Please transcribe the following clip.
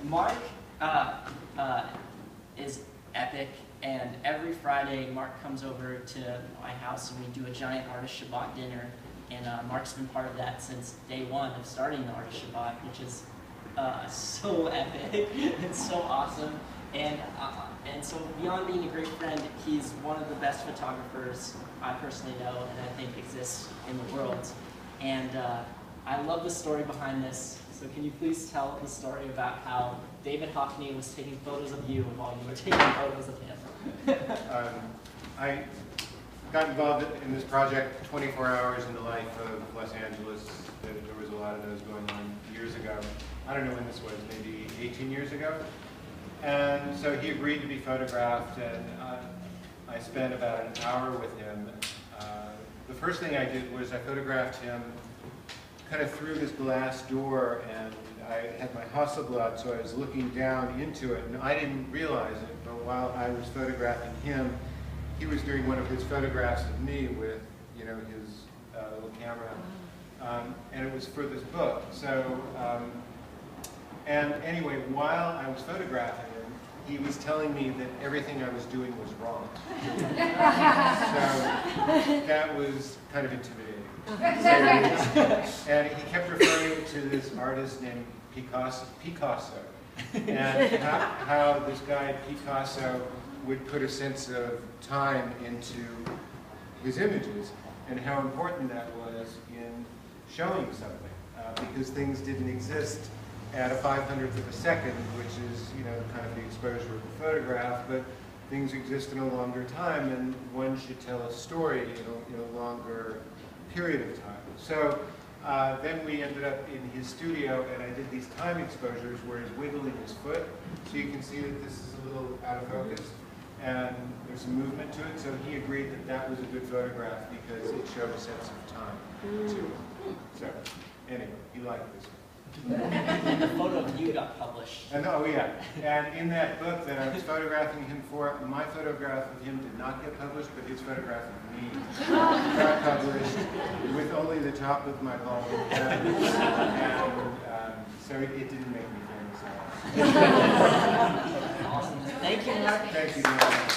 Mark is epic, and every Friday Mark comes over to my house and we do a giant Artist Shabbat dinner. And Mark's been part of that since day one of starting the Artist Shabbat, which is so epic. It's so awesome. And so beyond being a great friend, he's one of the best photographers I personally know and I think exists in the world. And I love the story behind this. So can you please tell the story about how David Hockney was taking photos of you while you were taking photos of him? I got involved in this project 24 hours in the life of Los Angeles. There was a lot of those going on years ago. I don't know when this was, maybe 18 years ago. And so he agreed to be photographed, and I spent about an hour with him. The first thing I did was I photographed him kind of through this glass door, and I had my Hasselblad, so I was looking down into it, and I didn't realize it, but while I was photographing him, he was doing one of his photographs of me with, you know, his little camera, and it was for this book. So, and anyway, while I was photographing him, he was telling me that everything I was doing was wrong. So that was kind of intimidating. And he kept referring to this artist named Picasso, and how this guy Picasso would put a sense of time into his images, and how important that was in showing something, because things didn't exist at a 500th of a second, which is, you know, kind of the exposure of the photograph, but things exist in a longer time, and one should tell a story in a longer period of time. So then we ended up in his studio, and I did these time exposures where he's wiggling his foot, so you can see that this is a little out of focus, and there's some movement to it, so he agreed that that was a good photograph because it showed a sense of time to it. So anyway, he liked this one. And the photo of you got published. And, oh yeah, and in that book that I was photographing him for, my photograph of him did not get published, but his photograph of me got published with only the top of my bald head, and so it didn't make me famous at all. Awesome. Thank you, Mark. Thank you.